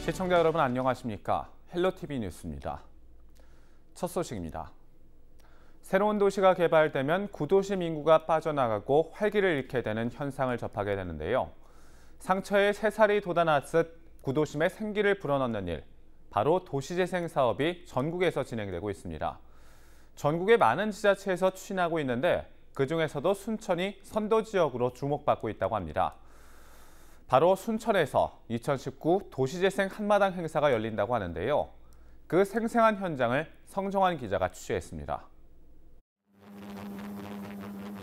시청자 여러분 안녕하십니까? 헬로티비 뉴스입니다. 첫 소식입니다. 새로운 도시가 개발되면 구도심 인구가 빠져나가고 활기를 잃게 되는 현상을 접하게 되는데요. 상처에 새살이 돋아났듯 구도심에 생기를 불어넣는 일, 바로 도시재생 사업이 전국에서 진행되고 있습니다. 전국의 많은 지자체에서 추진하고 있는데 그중에서도 순천이 선도 지역으로 주목받고 있다고 합니다. 바로 순천에서 2019 도시재생 한마당 행사가 열린다고 하는데요. 그 생생한 현장을 성정환 기자가 취재했습니다.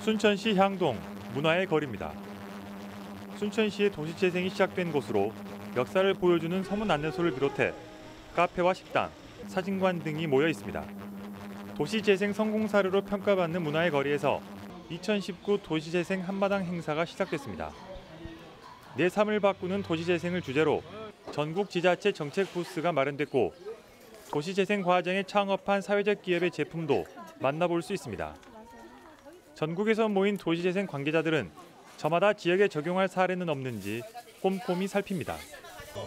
순천시 향동 문화의 거리입니다. 순천시의 도시재생이 시작된 곳으로 역사를 보여주는 서문 안내소를 비롯해 카페와 식당, 사진관 등이 모여 있습니다. 도시재생 성공 사례로 평가받는 문화의 거리에서 2019 도시재생 한마당 행사가 시작됐습니다. 내 삶을 바꾸는 도시재생을 주제로 전국 지자체 정책 부스가 마련됐고 도시재생 과정에 창업한 사회적 기업의 제품도 만나볼 수 있습니다. 전국에서 모인 도시재생 관계자들은 저마다 지역에 적용할 사례는 없는지 꼼꼼히 살핍니다.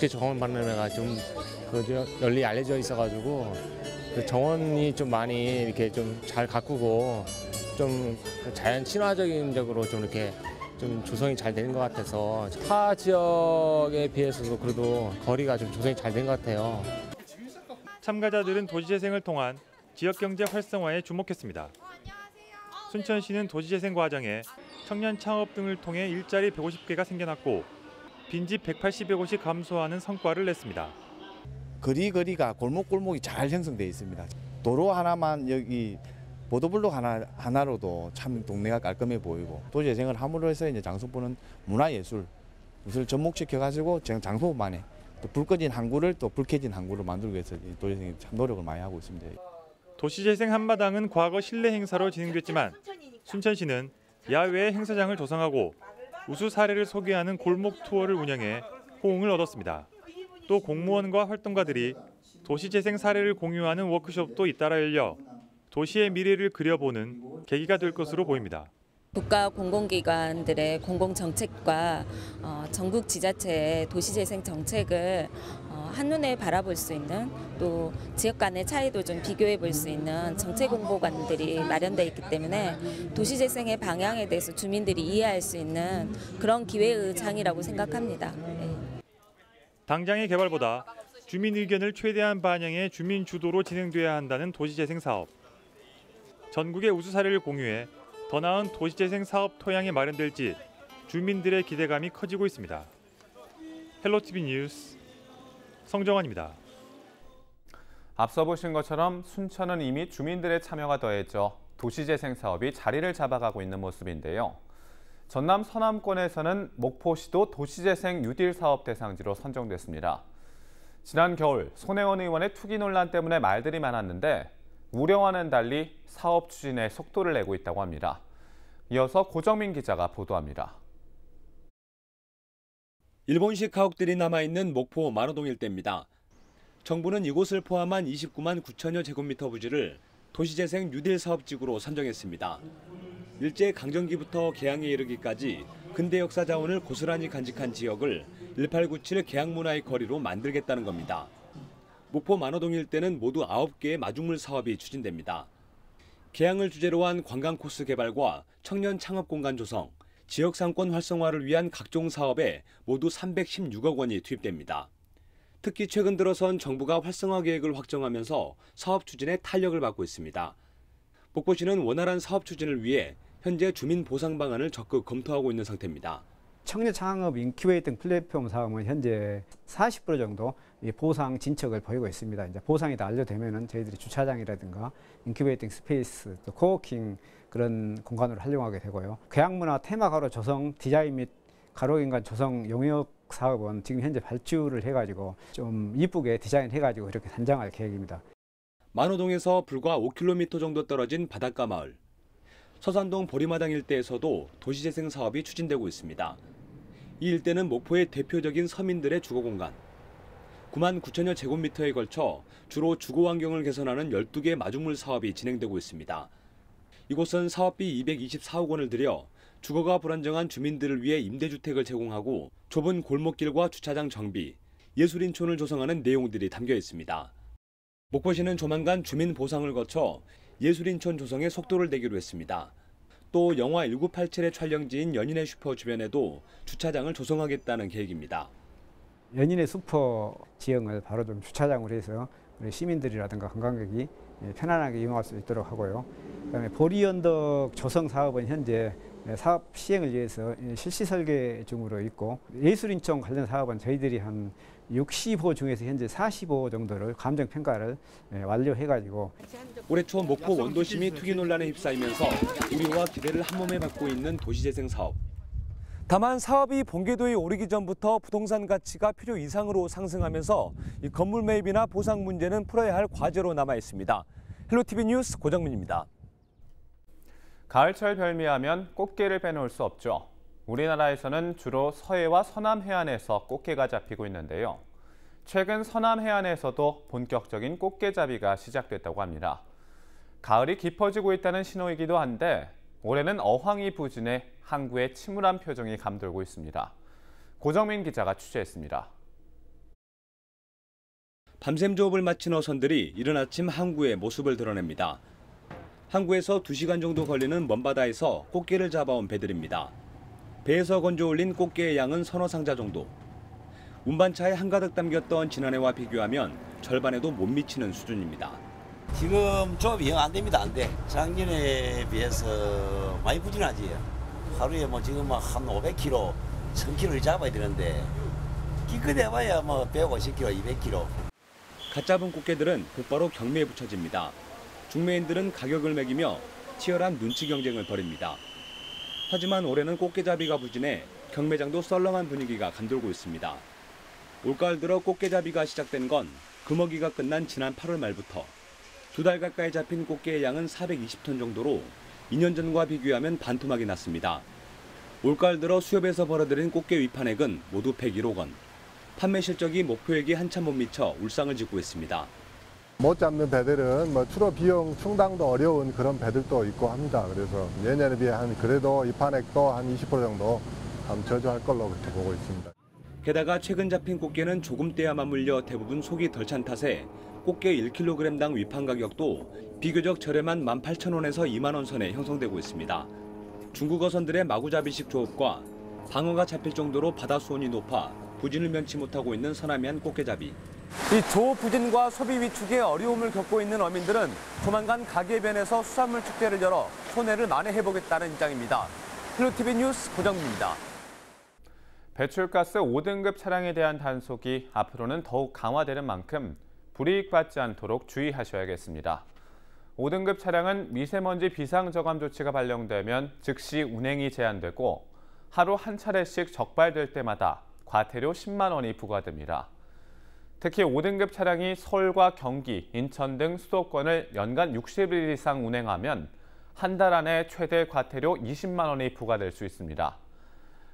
정원 박람회가 좀 널리 알려져 있어가지고 그 정원이 좀 많이 이렇게 좀 잘 가꾸고 좀 자연 친화적인 적으로 좀 이렇게 좀 조성이 잘 되는 것 같아서 타 지역에 비해서도 그래도 거리가 좀 조성이 잘 된 것 같아요. 참가자들은 도시재생을 통한 지역경제 활성화에 주목했습니다. 순천시는 도시재생 과정에 청년 창업 등을 통해 일자리 150개가 생겨났고 빈집 180여 곳이 감소하는 성과를 냈습니다. 거리가 골목골목이 잘 형성되어 있습니다. 도로 하나만 여기 보도블록 하나로도 참 동네가 깔끔해 보이고 도시재생을 함으로 해서 이제 장소부는 문화예술을 접목시켜가지고 장소만에 또 불 꺼진 항구를 또 불 켜진 항구로 만들기 위해서 도시재생이 참 노력을 많이 하고 있습니다. 도시재생 한마당은 과거 실내 행사로 진행됐지만 순천시는 야외 행사장을 조성하고 우수 사례를 소개하는 골목 투어를 운영해 호응을 얻었습니다. 또 공무원과 활동가들이 도시재생 사례를 공유하는 워크숍도 잇따라 열려 도시의 미래를 그려보는 계기가 될 것으로 보입니다. 국가 공공기관들의 공공정책과 전국 지자체의 도시재생 정책을 한눈에 바라볼 수 있는 또 지역 간의 차이도 좀 비교해 볼 수 있는 정책 홍보관들이 마련되어 있기 때문에 도시재생의 방향에 대해서 주민들이 이해할 수 있는 그런 기회의 장이라고 생각합니다. 당장의 개발보다 주민 의견을 최대한 반영해 주민 주도로 진행돼야 한다는 도시재생 사업. 전국의 우수 사례를 공유해 더 나은 도시재생 사업 토양이 마련될지 주민들의 기대감이 커지고 있습니다. 헬로티비 뉴스 성정환입니다. 앞서 보신 것처럼 순천은 이미 주민들의 참여가 더해져 도시재생 사업이 자리를 잡아가고 있는 모습인데요. 전남 서남권에서는 목포시도 도시재생 뉴딜 사업 대상지로 선정됐습니다. 지난 겨울 손혜원 의원의 투기 논란 때문에 말들이 많았는데 우려와는 달리 사업 추진에 속도를 내고 있다고 합니다. 이어서 고정민 기자가 보도합니다. 일본식 가옥들이 남아있는 목포 만호동 일대입니다. 정부는 이곳을 포함한 29만 9천여 제곱미터 부지를 도시재생 뉴딜 사업지구로 선정했습니다. 일제 강점기부터 개항에 이르기까지 근대 역사 자원을 고스란히 간직한 지역을 1897 개항문화의 거리로 만들겠다는 겁니다. 목포 만호동 일대는 모두 9개의 마중물 사업이 추진됩니다. 개항을 주제로 한 관광 코스 개발과 청년 창업 공간 조성, 지역 상권 활성화를 위한 각종 사업에 모두 316억 원이 투입됩니다. 특히 최근 들어선 정부가 활성화 계획을 확정하면서 사업 추진에 탄력을 받고 있습니다. 목포시는 원활한 사업 추진을 위해 현재 주민 보상 방안을 적극 검토하고 있는 상태입니다. 청년 창업 인큐베이팅 플랫폼 사업은 현재 40% 정도 보상 진척을 보이고 있습니다. 이제 보상이 다 완료되면은 저희들이 주차장이라든가 인큐베이팅 스페이스, 또 코워킹 그런 공간으로 활용하게 되고요. 개항문화 테마가로 조성 디자인 및 가로인간 조성 용역 사업은 지금 현재 발주를 해가지고 좀 이쁘게 디자인해가지고 이렇게 단장할 계획입니다. 만호동에서 불과 5km 정도 떨어진 바닷가 마을. 서산동 보리마당 일대에서도 도시재생 사업이 추진되고 있습니다. 이 일대는 목포의 대표적인 서민들의 주거공간. 9만 9천여 제곱미터에 걸쳐 주로 주거 환경을 개선하는 12개 마중물 사업이 진행되고 있습니다. 이곳은 사업비 224억 원을 들여 주거가 불안정한 주민들을 위해 임대주택을 제공하고 좁은 골목길과 주차장 정비, 예술인촌을 조성하는 내용들이 담겨 있습니다. 목포시는 조만간 주민 보상을 거쳐 예술인촌 조성에 속도를 내기로 했습니다. 또 영화 1987의 촬영지인 연인의 슈퍼 주변에도 주차장을 조성하겠다는 계획입니다. 연인의 슈퍼 지형을 바로 좀 주차장으로 해서 우리 시민들이라든가 관광객이 편안하게 이용할 수 있도록 하고요. 그다음에 보리언덕 조성 사업은 현재 사업 시행을 위해서 실시 설계 중으로 있고, 예술인촌 관련 사업은 저희들이 한 60호 중에서 현재 40호 정도를 감정평가를 완료해가지고 올해 초 목포 원도심이 투기 논란에 휩싸이면서 우려와 기대를 한몸에 받고 있는 도시재생 사업. 다만 사업이 본궤도에 오르기 전부터 부동산 가치가 필요 이상으로 상승하면서 이 건물 매입이나 보상 문제는 풀어야 할 과제로 남아 있습니다. 헬로티비 뉴스 고정민입니다. 가을철 별미하면 꽃게를 빼놓을 수 없죠. 우리나라에서는 주로 서해와 서남 해안에서 꽃게가 잡히고 있는데요. 최근 서남 해안에서도 본격적인 꽃게잡이가 시작됐다고 합니다. 가을이 깊어지고 있다는 신호이기도 한데 올해는 어황이 부진해 항구에 침울한 표정이 감돌고 있습니다. 고정민 기자가 취재했습니다. 밤샘 조업을 마친 어선들이 이른 아침 항구에 모습을 드러냅니다. 항구에서 2시간 정도 걸리는 먼바다에서 꽃게를 잡아온 배들입니다. 배에서 건져 올린 꽃게의 양은 서너 상자 정도. 운반차에 한가득 담겼던 지난해와 비교하면 절반에도 못 미치는 수준입니다. 지금 조업이 영 안 됩니다. 안 돼. 작년에 비해서 많이 부진하지. 하루에 뭐 지금 한 500kg, 1000kg를 잡아야 되는데 기껏해봐야 뭐 150kg, 200kg. 갓 잡은 꽃게들은 곧바로 경매에 붙여집니다. 중매인들은 가격을 매기며 치열한 눈치 경쟁을 벌입니다. 하지만 올해는 꽃게잡이가 부진해 경매장도 썰렁한 분위기가 감돌고 있습니다. 올가을 들어 꽃게잡이가 시작된 건 금어기가 끝난 지난 8월 말부터 2달 가까이 잡힌 꽃게의 양은 420톤 정도로 2년 전과 비교하면 반토막이 났습니다. 올가을 들어 수협에서 벌어들인 꽃게 위판액은 모두 101억 원. 판매 실적이 목표액이 한참 못 미쳐 울상을 짓고 있습니다. 못 잡는 배들은 뭐 추로 비용 충당도 어려운 그런 배들도 있고 합니다. 그래서 예년에 비해 그래도 입판액도 한 20% 정도 저조할 걸로 그렇게 보고 있습니다. 게다가 최근 잡힌 꽃게는 조금 떼야만 물려 대부분 속이 덜 찬 탓에 꽃게 1kg당 위판 가격도 비교적 저렴한 18,000원에서 2만 원 선에 형성되고 있습니다. 중국 어선들의 마구잡이식 조업과 방어가 잡힐 정도로 바다 수온이 높아 부진을 면치 못하고 있는 서남해안 꽃게잡이. 이 조업 부진과 소비 위축에 어려움을 겪고 있는 어민들은 조만간 가계변에서 수산물 축제를 열어 손해를 만회해보겠다는 입장입니다. 헬로티비 뉴스 고정민입니다. 배출가스 5등급 차량에 대한 단속이 앞으로는 더욱 강화되는 만큼 불이익받지 않도록 주의하셔야겠습니다. 5등급 차량은 미세먼지 비상저감 조치가 발령되면 즉시 운행이 제한되고 하루 한 차례씩 적발될 때마다 과태료 10만 원이 부과됩니다. 특히 5등급 차량이 서울과 경기, 인천 등 수도권을 연간 60일 이상 운행하면 한 달 안에 최대 과태료 20만 원이 부과될 수 있습니다.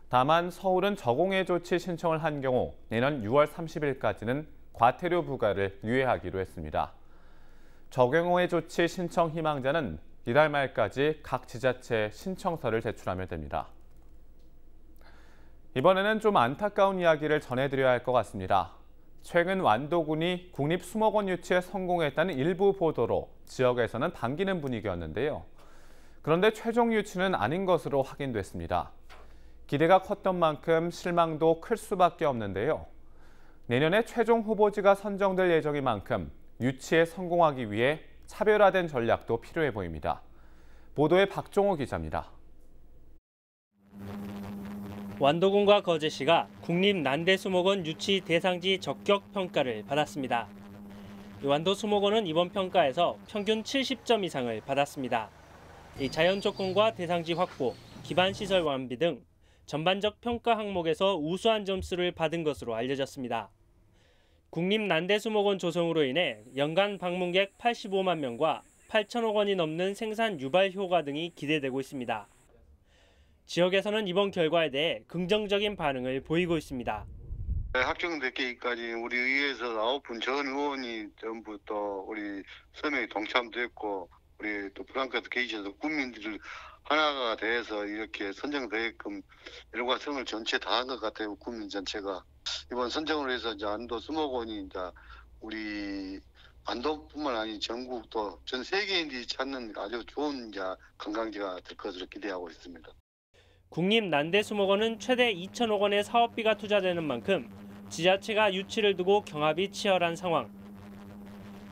다만 서울은 저공해 조치 신청을 한 경우 내년 6월 30일까지는 과태료 부과를 유예하기로 했습니다. 저공해 조치 신청 희망자는 이달 말까지 각 지자체에 신청서를 제출하면 됩니다. 이번에는 좀 안타까운 이야기를 전해드려야 할 것 같습니다. 최근 완도군이 국립수목원 유치에 성공했다는 일부 보도로 지역에서는 반기는 분위기였는데요. 그런데 최종 유치는 아닌 것으로 확인됐습니다. 기대가 컸던 만큼 실망도 클 수밖에 없는데요. 내년에 최종 후보지가 선정될 예정인 만큼 유치에 성공하기 위해 차별화된 전략도 필요해 보입니다. 보도에 박종호 기자입니다. 완도군과 거제시가 국립난대수목원 유치 대상지 적격 평가를 받았습니다. 완도수목원은 이번 평가에서 평균 70점 이상을 받았습니다. 이 자연조건과 대상지 확보, 기반시설 완비 등 전반적 평가 항목에서 우수한 점수를 받은 것으로 알려졌습니다. 국립난대수목원 조성으로 인해 연간 방문객 85만 명과 8천억 원이 넘는 생산 유발 효과 등이 기대되고 있습니다. 지역에서는 이번 결과에 대해 긍정적인 반응을 보이고 있습니다. 확정되기까지 우리 의회에서 9분 전 의원이 전부 또 우리 서명이 동참됐고 우리 또 부산까지 계셔서 국민들 하나가 돼서 이렇게 선정되게끔 일과성을 전체 다한 것 같아요. 국민 전체가. 이번 선정을 해서 이제 안도 수목원이 이제 우리 안도뿐만 아니라 전국 또 전 세계인들이 찾는 아주 좋은 이제 관광지가 될 것으로 기대하고 있습니다. 국립난대수목원은 최대 2천억 원의 사업비가 투자되는 만큼 지자체가 유치를 두고 경합이 치열한 상황.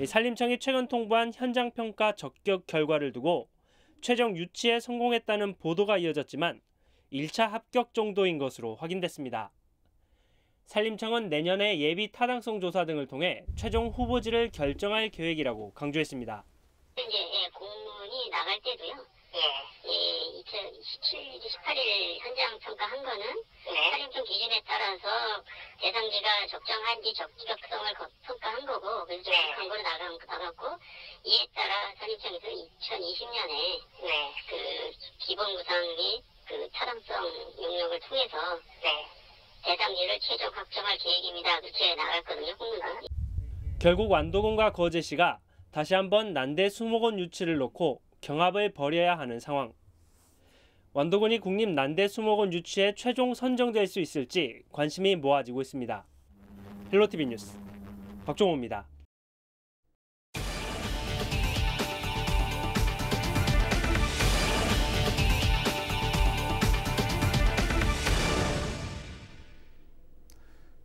산림청이 최근 통보한 현장평가 적격 결과를 두고 최종 유치에 성공했다는 보도가 이어졌지만 1차 합격 정도인 것으로 확인됐습니다. 산림청은 내년에 예비 타당성 조사 등을 통해 최종 후보지를 결정할 계획이라고 강조했습니다. 이제 공문이 나갈 때도요. 2017, 18일 현장 평가한 거는 산림청 기준에 따라서 대상지가 적정한지 적격성을 평가한 거고 그래서 광고로 나갔고 이에 따라 산림청에서 2020년에 그 기본구상 및 그 타당성 용역을 통해서 대상지를 최종 확정할 계획입니다. 그렇게 나갔거든요. 공문은. 결국 완도군과 거제시가 다시 한번 난대수목원 유치를 놓고 경합을 벌여야 하는 상황. 완도군이 국립난대수목원 유치에 최종 선정될 수 있을지 관심이 모아지고 있습니다. 헬로티비 뉴스 박종호입니다.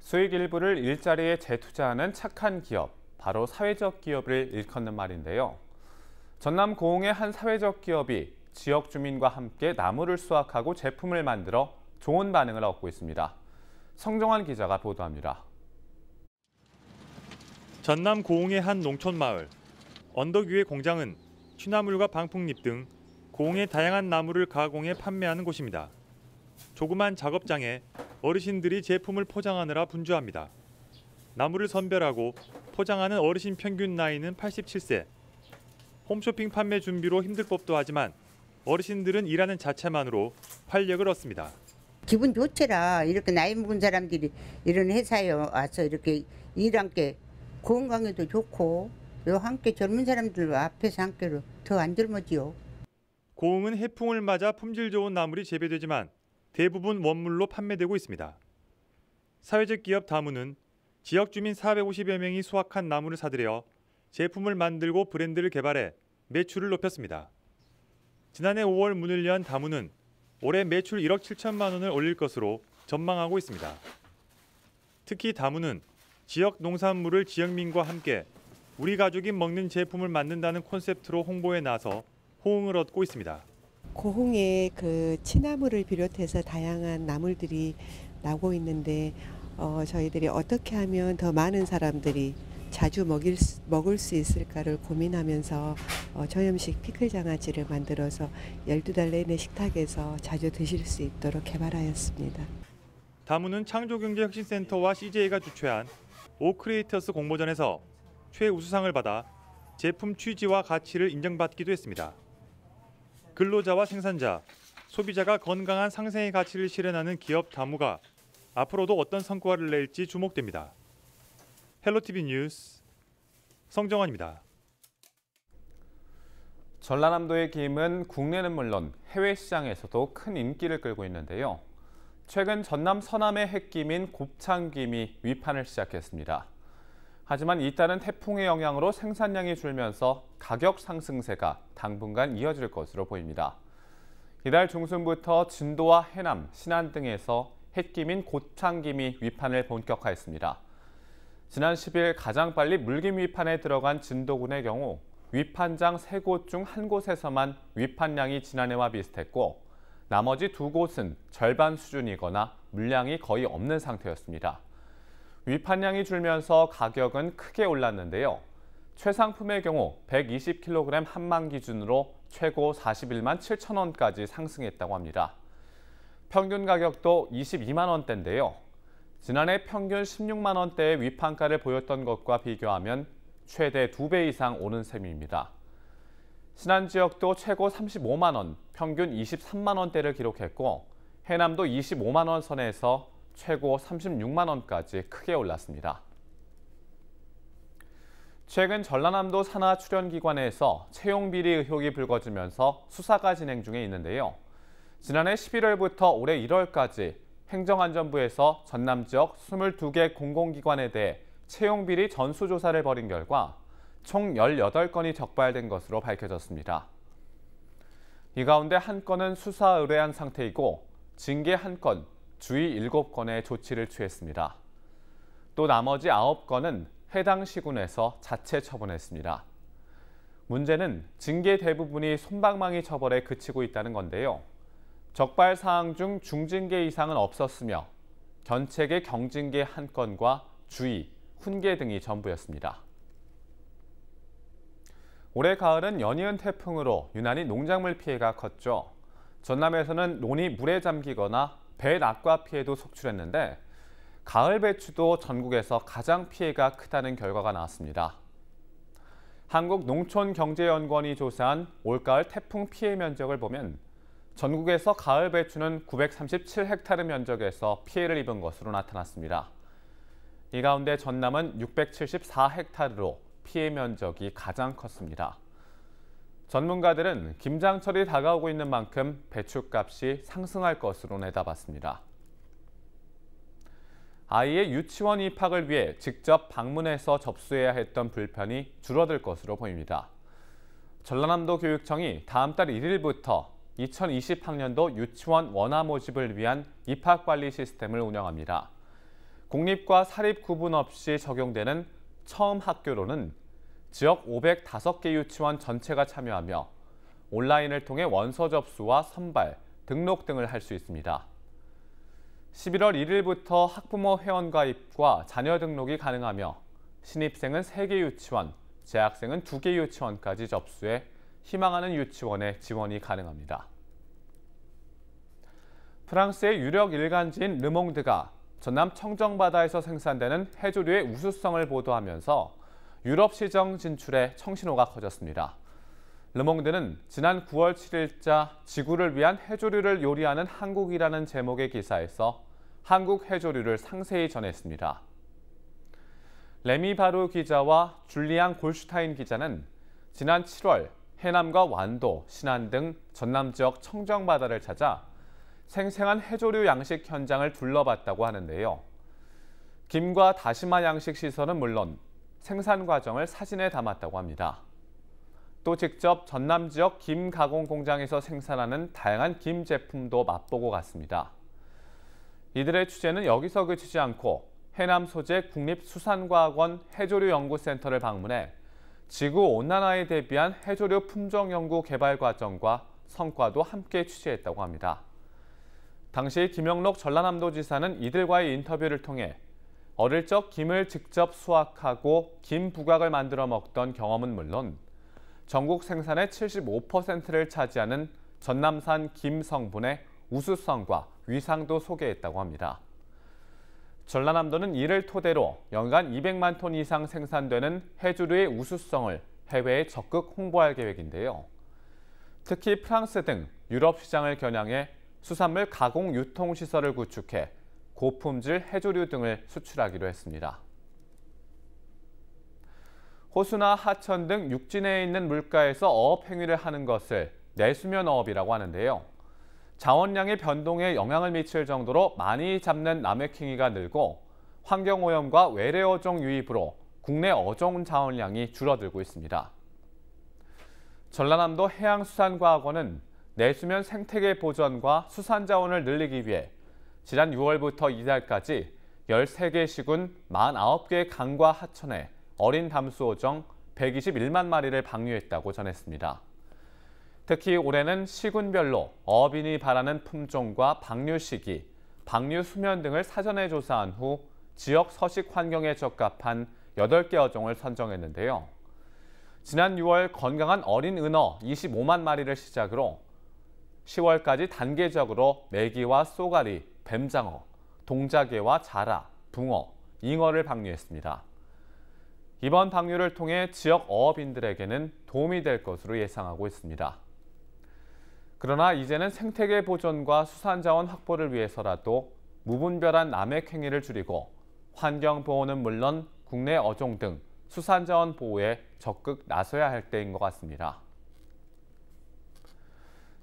수익 일부를 일자리에 재투자하는 착한 기업, 바로 사회적 기업을 일컫는 말인데요. 전남 고흥의 한 사회적 기업이 지역 주민과 함께 나무를 수확하고 제품을 만들어 좋은 반응을 얻고 있습니다. 성정환 기자가 보도합니다. 전남 고흥의 한 농촌 마을. 언덕 위의 공장은 취나물과 방풍잎 등 고흥의 다양한 나무를 가공해 판매하는 곳입니다. 조그만 작업장에 어르신들이 제품을 포장하느라 분주합니다. 나무를 선별하고 포장하는 어르신 평균 나이는 87세. 홈쇼핑 판매 준비로 힘들 법도 하지만 어르신들은 일하는 자체만으로 활력을 얻습니다. 기분 좋더라. 이렇게 나이 먹은 사람들이 이런 회사에 와서 이렇게 일한 게 건강에도 좋고 함께 젊은 사람들 앞에서 함께로 더 안 젊어지요. 고흥은 해풍을 맞아 품질 좋은 나물이 재배되지만 대부분 원물로 판매되고 있습니다. 사회적 기업 다무는 지역 주민 450여 명이 수확한 나무를 사들여 제품을 만들고 브랜드를 개발해 매출을 높였습니다. 지난해 5월 문을 연 다무는 올해 매출 1억 7천만 원을 올릴 것으로 전망하고 있습니다. 특히 다무는 지역 농산물을 지역민과 함께 우리 가족이 먹는 제품을 만든다는 콘셉트로 홍보에 나서 호응을 얻고 있습니다. 고흥에 그 취나물을 비롯해서 다양한 나물들이 나고 있는데 저희들이 어떻게 하면 더 많은 사람들이 자주 먹을 수 있을까를 고민하면서 저염식 피클 장아찌를 만들어서 12달 내내 식탁에서 자주 드실 수 있도록 개발하였습니다. 다무는 창조경제혁신센터와 CJ가 주최한 오크리에이터스 공모전에서 최우수상을 받아 제품 취지와 가치를 인정받기도 했습니다. 근로자와 생산자, 소비자가 건강한 상생의 가치를 실현하는 기업 다무가 앞으로도 어떤 성과를 낼지 주목됩니다. 헬로티비 뉴스 성정환입니다. 전라남도의 김은 국내는 물론 해외 시장에서도 큰 인기를 끌고 있는데요. 최근 전남 서남의 햇김인 곱창김이 위판을 시작했습니다. 하지만 잇따른 태풍의 영향으로 생산량이 줄면서 가격 상승세가 당분간 이어질 것으로 보입니다. 이달 중순부터 진도와 해남, 신안 등에서 햇김인 곱창김이 위판을 본격화했습니다. 지난 10일 가장 빨리 물김 위판에 들어간 진도군의 경우 위판장 3곳 중 1곳에서만 위판량이 지난해와 비슷했고 나머지 2곳은 절반 수준이거나 물량이 거의 없는 상태였습니다. 위판량이 줄면서 가격은 크게 올랐는데요. 최상품의 경우 120kg 한망 기준으로 최고 41만 7천 원까지 상승했다고 합니다. 평균 가격도 22만 원대인데요. 지난해 평균 16만 원대의 위판가를 보였던 것과 비교하면 최대 2배 이상 오른 셈입니다. 신안 지역도 최고 35만 원, 평균 23만 원대를 기록했고 해남도 25만 원 선에서 최고 36만 원까지 크게 올랐습니다. 최근 전라남도 산하 출연기관에서 채용 비리 의혹이 불거지면서 수사가 진행 중에 있는데요. 지난해 11월부터 올해 1월까지 행정안전부에서 전남 지역 22개 공공기관에 대해 채용비리 전수조사를 벌인 결과 총 18건이 적발된 것으로 밝혀졌습니다. 이 가운데 1건은 수사 의뢰한 상태이고 징계 1건, 주의 7건의 조치를 취했습니다. 또 나머지 9건은 해당 시군에서 자체 처분했습니다. 문제는 징계 대부분이 솜방망이 처벌에 그치고 있다는 건데요. 적발 사항 중 중징계 이상은 없었으며 견책의 경징계 1건과 주의, 훈계 등이 전부였습니다. 올해 가을은 연이은 태풍으로 유난히 농작물 피해가 컸죠. 전남에서는 논이 물에 잠기거나 배 낙과 피해도 속출했는데 가을 배추도 전국에서 가장 피해가 크다는 결과가 나왔습니다. 한국농촌경제연구원이 조사한 올가을 태풍 피해 면적을 보면 전국에서 가을 배추는 937헥타르 면적에서 피해를 입은 것으로 나타났습니다. 이 가운데 전남은 674헥타르로 피해 면적이 가장 컸습니다. 전문가들은 김장철이 다가오고 있는 만큼 배추값이 상승할 것으로 내다봤습니다. 아이의 유치원 입학을 위해 직접 방문해서 접수해야 했던 불편이 줄어들 것으로 보입니다. 전라남도 교육청이 다음 달 1일부터 2020학년도 유치원 원화 모집을 위한 입학관리 시스템을 운영합니다. 공립과 사립 구분 없이 적용되는 처음 학교로는 지역 505개 유치원 전체가 참여하며 온라인을 통해 원서 접수와 선발, 등록 등을 할 수 있습니다. 11월 1일부터 학부모 회원가입과 자녀 등록이 가능하며 신입생은 3개 유치원, 재학생은 2개 유치원까지 접수해 희망하는 유치원에 지원이 가능합니다. 프랑스의 유력 일간지인 르몽드가 전남 청정바다에서 생산되는 해조류의 우수성을 보도하면서 유럽 시장 진출에 청신호가 커졌습니다. 르몽드는 지난 9월 7일자 지구를 위한 해조류를 요리하는 한국이라는 제목의 기사에서 한국 해조류를 상세히 전했습니다. 레미 바루 기자와 줄리앙 골슈타인 기자는 지난 7월 해남과 완도, 신안 등 전남 지역 청정바다를 찾아 생생한 해조류 양식 현장을 둘러봤다고 하는데요. 김과 다시마 양식 시설은 물론 생산 과정을 사진에 담았다고 합니다. 또 직접 전남 지역 김 가공 공장에서 생산하는 다양한 김 제품도 맛보고 갔습니다. 이들의 취재는 여기서 그치지 않고 해남 소재 국립수산과학원 해조류연구센터를 방문해 지구온난화에 대비한 해조류 품종 연구 개발 과정과 성과도 함께 취재했다고 합니다. 당시 김영록 전라남도지사는 이들과의 인터뷰를 통해 어릴 적 김을 직접 수확하고 김 부각을 만들어 먹던 경험은 물론 전국 생산의 75%를 차지하는 전남산 김 성분의 우수성과 위상도 소개했다고 합니다. 전라남도는 이를 토대로 연간 200만 톤 이상 생산되는 해조류의 우수성을 해외에 적극 홍보할 계획인데요. 특히 프랑스 등 유럽 시장을 겨냥해 수산물 가공 유통 시설을 구축해 고품질 해조류 등을 수출하기로 했습니다. 호수나 하천 등 육지 내에 있는 물가에서 어업 행위를 하는 것을 내수면 어업이라고 하는데요. 자원량의 변동에 영향을 미칠 정도로 많이 잡는 남획행위가 늘고 환경오염과 외래 어종 유입으로 국내 어종 자원량이 줄어들고 있습니다. 전라남도 해양수산과학원은 내수면 생태계 보전과 수산 자원을 늘리기 위해 지난 6월부터 이달까지 13개 시군 49개의 강과 하천에 어린 담수 어종 121만 마리를 방류했다고 전했습니다. 특히 올해는 시군별로 어업인이 바라는 품종과 방류 시기, 방류 수면 등을 사전에 조사한 후 지역 서식 환경에 적합한 8개 어종을 선정했는데요. 지난 6월 건강한 어린 은어 25만 마리를 시작으로 10월까지 단계적으로 메기와 쏘가리, 뱀장어, 동자개와 자라, 붕어, 잉어를 방류했습니다. 이번 방류를 통해 지역 어업인들에게는 도움이 될 것으로 예상하고 있습니다. 그러나 이제는 생태계 보존과 수산자원 확보를 위해서라도 무분별한 남획 행위를 줄이고 환경 보호는 물론 국내 어종 등 수산자원 보호에 적극 나서야 할 때인 것 같습니다.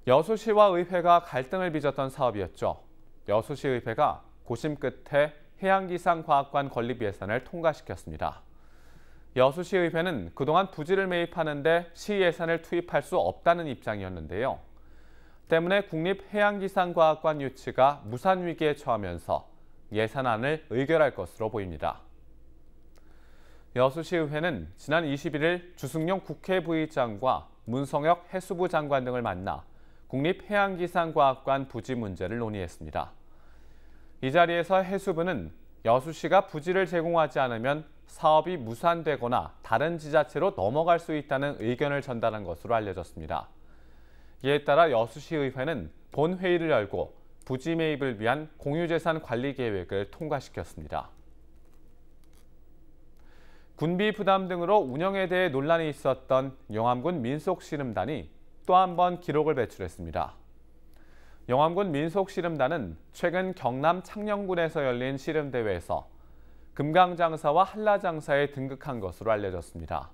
여수시와 의회가 갈등을 빚었던 사업이었죠. 여수시의회가 고심 끝에 해양기상과학관 건립 예산을 통과시켰습니다. 여수시의회는 그동안 부지를 매입하는데 시 예산을 투입할 수 없다는 입장이었는데요. 때문에 국립해양기상과학관 유치가 무산 위기에 처하면서 예산안을 의결할 것으로 보입니다. 여수시의회는 지난 21일 주승용 국회부의장과 문성혁 해수부 장관 등을 만나 국립해양기상과학관 부지 문제를 논의했습니다. 이 자리에서 해수부는 여수시가 부지를 제공하지 않으면 사업이 무산되거나 다른 지자체로 넘어갈 수 있다는 의견을 전달한 것으로 알려졌습니다. 이에 따라 여수시의회는 본회의를 열고 부지 매입을 위한 공유재산 관리 계획을 통과시켰습니다. 군비 부담 등으로 운영에 대해 논란이 있었던 영암군 민속씨름단이 또 한 번 기록을 배출했습니다. 영암군 민속씨름단은 최근 경남 창녕군에서 열린 씨름대회에서 금강장사와 한라장사에 등극한 것으로 알려졌습니다.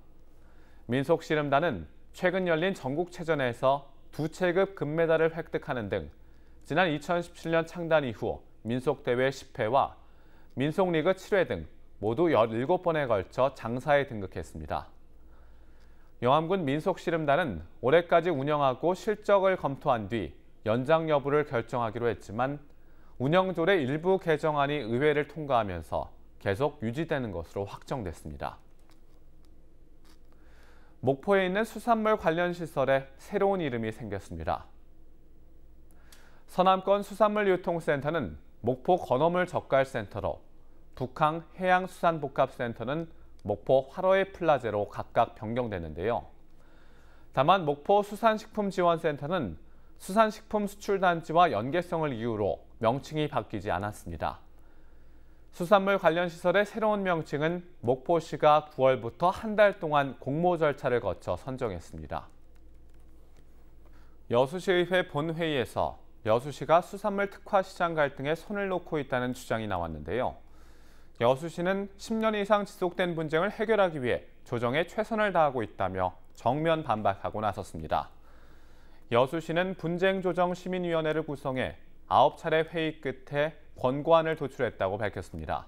민속씨름단은 최근 열린 전국체전에서 2체급 금메달을 획득하는 등 지난 2017년 창단 이후 민속대회 10회와 민속리그 7회 등 모두 17번에 걸쳐 장사에 등극했습니다. 영암군 민속씨름단은 올해까지 운영하고 실적을 검토한 뒤 연장 여부를 결정하기로 했지만 운영조례 일부 개정안이 의회를 통과하면서 계속 유지되는 것으로 확정됐습니다. 목포에 있는 수산물 관련 시설에 새로운 이름이 생겼습니다. 서남권 수산물유통센터는 목포 건어물 젓갈센터로 북항 해양수산복합센터는 목포 화로의 플라제로 각각 변경됐는데요. 다만 목포 수산식품지원센터는 수산식품 수출단지와 연계성을 이유로 명칭이 바뀌지 않았습니다. 수산물 관련 시설의 새로운 명칭은 목포시가 9월부터 한 달 동안 공모 절차를 거쳐 선정했습니다. 여수시의회 본회의에서 여수시가 수산물 특화 시장 갈등에 손을 놓고 있다는 주장이 나왔는데요. 여수시는 10년 이상 지속된 분쟁을 해결하기 위해 조정에 최선을 다하고 있다며 정면 반박하고 나섰습니다. 여수시는 분쟁조정시민위원회를 구성해 9차례 회의 끝에 권고안을 도출했다고 밝혔습니다.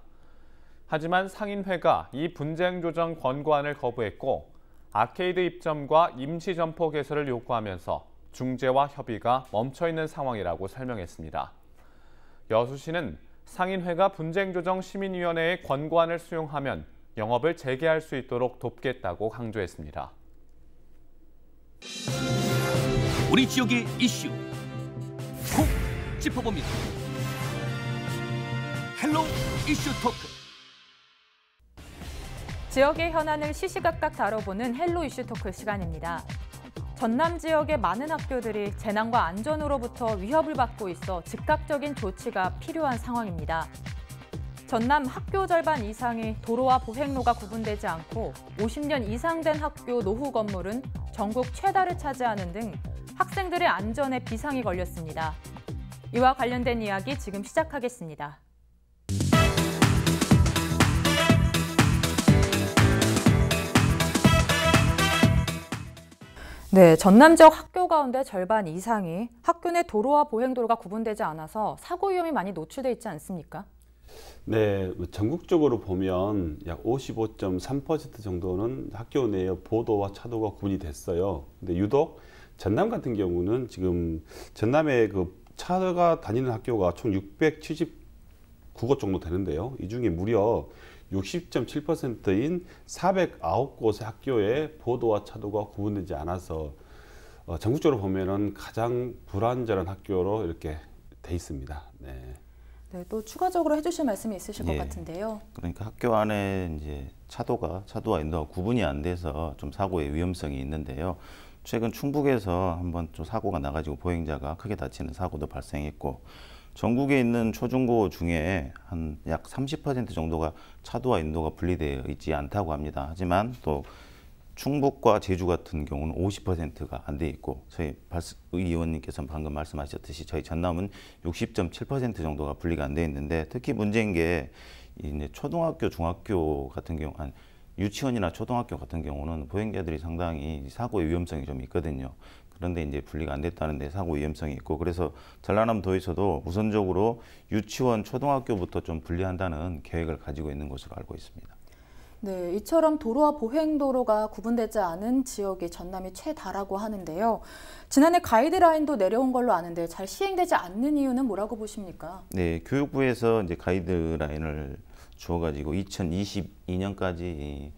하지만 상인회가 이 분쟁조정 권고안을 거부했고 아케이드 입점과 임시점포 개설을 요구하면서 중재와 협의가 멈춰있는 상황이라고 설명했습니다. 여수시는 상인회가 분쟁조정시민위원회의 권고안을 수용하면 영업을 재개할 수 있도록 돕겠다고 강조했습니다. 우리 지역의 이슈 콕 짚어봅니다. 헬로 이슈 토크. 지역의 현안을 시시각각 다뤄보는 헬로 이슈 토크 시간입니다. 전남 지역의 많은 학교들이 재난과 안전으로부터 위협을 받고 있어 즉각적인 조치가 필요한 상황입니다. 전남 학교 절반 이상이 도로와 보행로가 구분되지 않고 50년 이상 된 학교 노후 건물은 전국 최다를 차지하는 등 학생들의 안전에 비상이 걸렸습니다. 이와 관련된 이야기 지금 시작하겠습니다. 네, 전남 지역 학교 가운데 절반 이상이 학교 내 도로와 보행도로가 구분되지 않아서 사고 위험이 많이 노출돼 있지 않습니까? 네, 전국적으로 보면 약 55.3% 정도는 학교 내의 보도와 차도가 구분이 됐어요. 근데 유독 전남 같은 경우는 지금 전남에 그 차가 다니는 학교가 총 679곳 정도 되는데요. 이 중에 무려 60.7%인 409곳의 학교에 보도와 차도가 구분되지 않아서 전국적으로 보면은 가장 불안전한 학교로 이렇게 돼 있습니다. 네. 네, 또 추가적으로 해주실 말씀이 있으실 것 같은데요. 그러니까 학교 안에 이제 차도와 인도가 구분이 안 돼서 좀 사고의 위험성이 있는데요. 최근 충북에서 한번 좀 사고가 나가지고 보행자가 크게 다치는 사고도 발생했고, 전국에 있는 초중고 중에 한 약 30% 정도가 차도와 인도가 분리되어 있지 않다고 합니다. 하지만 또 충북과 제주 같은 경우는 50%가 안 돼 있고, 저희 의원님께서 방금 말씀하셨듯이 저희 전남은 60.7% 정도가 분리가 안 돼 있는데, 특히 문제인 게 이제 초등학교, 중학교 같은 경우, 유치원이나 초등학교 같은 경우는 보행자들이 상당히 사고의 위험성이 좀 있거든요. 그런데 이제 분리가 안 됐다는데 사고 위험성이 있고, 그래서 전라남도에서도 우선적으로 유치원, 초등학교부터 좀 분리한다는 계획을 가지고 있는 것으로 알고 있습니다. 네, 이처럼 도로와 보행도로가 구분되지 않은 지역이 전남이 최다라고 하는데요. 지난해 가이드라인도 내려온 걸로 아는데 잘 시행되지 않는 이유는 뭐라고 보십니까? 네, 교육부에서 이제 가이드라인을 주어가지고 2022년까지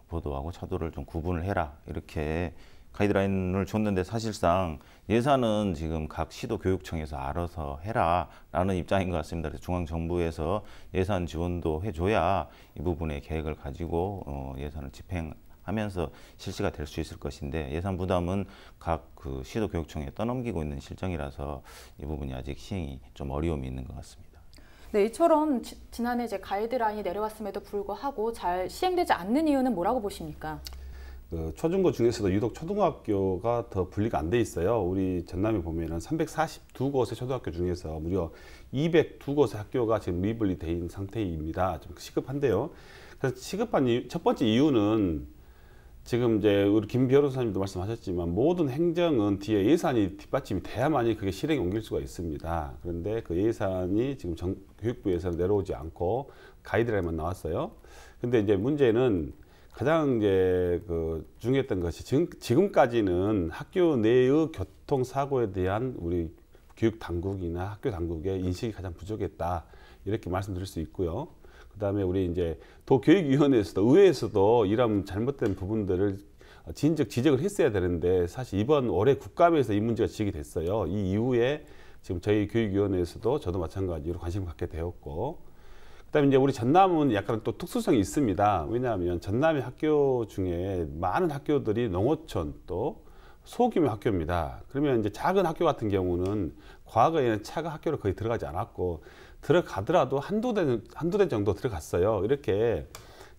보도하고 차도를 좀 구분을 해라, 이렇게 가이드라인을 줬는데, 사실상 예산은 지금 각 시도 교육청에서 알아서 해라라는 입장인 것 같습니다. 그래서 중앙정부에서 예산 지원도 해줘야 이 부분의 계획을 가지고 예산을 집행하면서 실시가 될 수 있을 것인데, 예산 부담은 각 그 시도 교육청에 떠넘기고 있는 실정이라서 이 부분이 아직 시행이 좀 어려움이 있는 것 같습니다. 네, 이처럼 지난해 이제 가이드라인이 내려왔음에도 불구하고 잘 시행되지 않는 이유는 뭐라고 보십니까? 초중고 중에서도 유독 초등학교가 더 분리가 안 돼 있어요. 우리 전남에 보면은 342곳의 초등학교 중에서 무려 202곳의 학교가 지금 미분리 돼 있는 상태입니다. 좀 시급한데요. 그래서 시급한 첫 번째 이유는 지금 이제 우리 김 변호사님도 말씀하셨지만, 모든 행정은 뒤에 예산이 뒷받침이 돼야만이 그게 실행에 옮길 수가 있습니다. 그런데 그 예산이 지금 교육부에서 내려오지 않고 가이드라인만 나왔어요. 근데 이제 문제는 가장 이제 중요했던 것이, 지금까지는 학교 내의 교통사고에 대한 우리 교육 당국이나 학교 당국의 인식이 가장 부족했다, 이렇게 말씀드릴 수 있고요. 그 다음에 우리 이제 도교육위원회에서도, 의회에서도 이런 잘못된 부분들을 진즉 지적을 했어야 되는데, 사실 이번 올해 국감에서 이 문제가 지적이 됐어요. 이 이후에 지금 저희 교육위원회에서도 저도 마찬가지로 관심을 갖게 되었고, 그다음에 이제 우리 전남은 약간 또 특수성이 있습니다. 왜냐하면 전남의 학교 중에 많은 학교들이 농어촌 또 소규모 학교입니다. 그러면 이제 작은 학교 같은 경우는 과거에는 차가 학교를 거의 들어가지 않았고, 들어가더라도 한두 대 정도 들어갔어요. 이렇게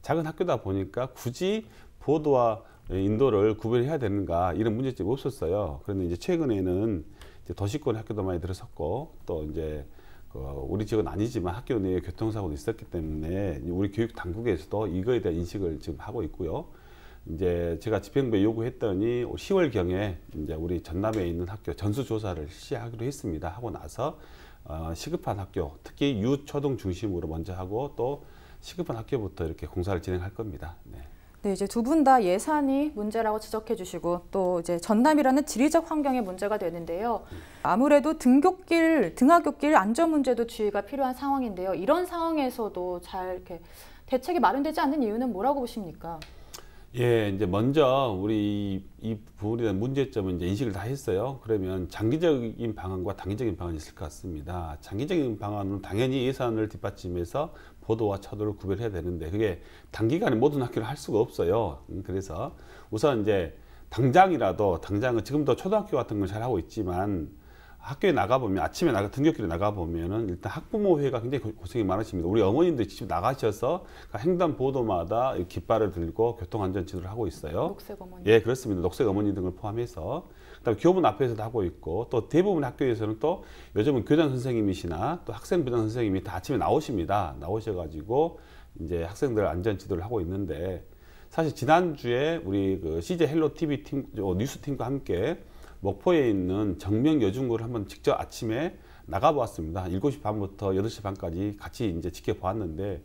작은 학교다 보니까 굳이 보도와 인도를 구별해야 되는가, 이런 문제점이 없었어요. 그런데 이제 최근에는 이제 도시권 학교도 많이 들어섰고, 또 이제 우리 지역은 아니지만 학교 내에 교통사고도 있었기 때문에 우리 교육 당국에서도 이거에 대한 인식을 지금 하고 있고요. 이제 제가 집행부에 요구했더니 10월경에 이제 우리 전남에 있는 학교 전수조사를 실시하기로 했습니다. 하고 나서 시급한 학교, 특히 유초등 중심으로 먼저 하고, 또 시급한 학교부터 이렇게 공사를 진행할 겁니다. 네. 네, 이제 두 분 다 예산이 문제라고 지적해 주시고, 또 이제 전남이라는 지리적 환경의 문제가 되는데요. 아무래도 등하굣길 안전 문제도 주의가 필요한 상황인데요. 이런 상황에서도 잘 이렇게 대책이 마련되지 않는 이유는 뭐라고 보십니까? 예, 이제 먼저 우리 이 부분에 대한 문제점은 이제 인식을 다 했어요. 그러면 장기적인 방안과 단기적인 방안이 있을 것 같습니다. 장기적인 방안은 당연히 예산을 뒷받침해서 보도와 차도를 구별해야 되는데, 그게 단기간에 모든 학교를 할 수가 없어요. 그래서 우선 이제 당장은 지금도 초등학교 같은 걸 잘 하고 있지만, 학교에 나가보면, 아침에 등굣길에 나가보면은 일단 학부모회가 굉장히 고생이 많으십니다. 우리 어머님들이 직접 나가셔서 횡단보도마다 깃발을 들고 교통안전지도를 하고 있어요. 녹색 어머니. 예, 그렇습니다. 녹색 어머니 등을 포함해서. 그다음에 교문 앞에서도 하고 있고, 또 대부분 학교에서는 또 요즘은 교장 선생님이시나 또 학생부장 선생님이 다 아침에 나오셔가지고 이제 학생들 안전지도를 하고 있는데, 사실 지난주에 우리 CJ 헬로 TV 팀, 뉴스팀과 함께 목포에 있는 정명여중고를 한번 직접 아침에 나가보았습니다. 7시 반부터 8시 반까지 같이 이제 지켜보았는데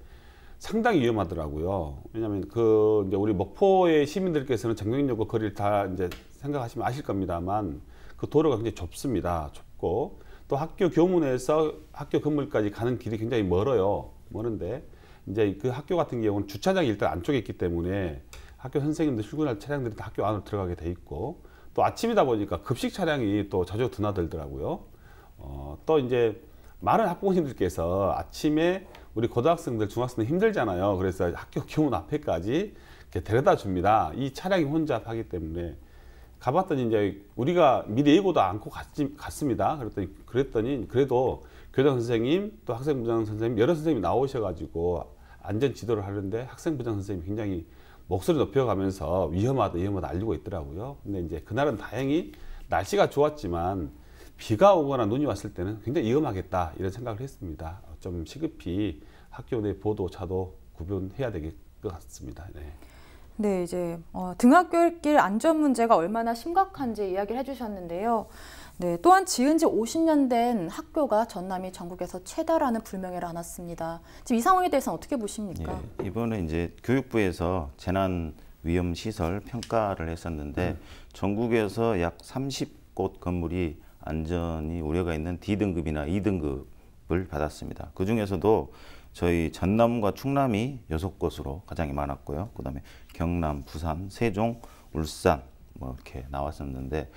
상당히 위험하더라고요. 왜냐하면 이제 우리 목포의 시민들께서는 정명여고 거리를 다 이제 생각하시면 아실 겁니다만, 그 도로가 굉장히 좁습니다. 좁고, 또 학교 교문에서 학교 건물까지 가는 길이 굉장히 멀은데, 이제 그 학교 같은 경우는 주차장이 일단 안쪽에 있기 때문에 학교 선생님들 출근할 차량들이 다 학교 안으로 들어가게 돼 있고, 또 아침이다 보니까 급식 차량이 또 자주 드나들더라고요. 또 이제 많은 학부모님들께서 아침에 우리 고등학생들, 중학생들 힘들잖아요. 그래서 학교 교문 앞에까지 이렇게 데려다 줍니다. 이 차량이 혼잡하기 때문에. 가봤더니 이제 우리가 미리 예고도 않고 갔습니다. 그랬더니 그래도 교장 선생님, 또 학생부장 선생님, 여러 선생님이 나오셔가지고 안전 지도를 하는데, 학생부장 선생님이 굉장히 목소리 높여가면서 위험하다 알리고 있더라고요. 근데 이제 그날은 다행히 날씨가 좋았지만 비가 오거나 눈이 왔을 때는 굉장히 위험하겠다, 이런 생각을 했습니다. 좀 시급히 학교 내 보도, 차도 구분해야 될 것 같습니다. 네. 네, 이제 등하굣길 안전 문제가 얼마나 심각한지 이야기를 해주셨는데요. 네, 또한 지은 지 50년 된 학교가 전남이 전국에서 최다라는 불명예를 안았습니다. 지금 이 상황에 대해서는 어떻게 보십니까? 예, 이번에 이제 교육부에서 재난 위험 시설 평가를 했었는데 전국에서 약 30곳 건물이 안전이 우려가 있는 D등급이나 E등급을 받았습니다. 그 중에서도 저희 전남과 충남이 6곳으로 가장 많았고요. 그다음에 경남, 부산, 세종, 울산 뭐 이렇게 나왔었는데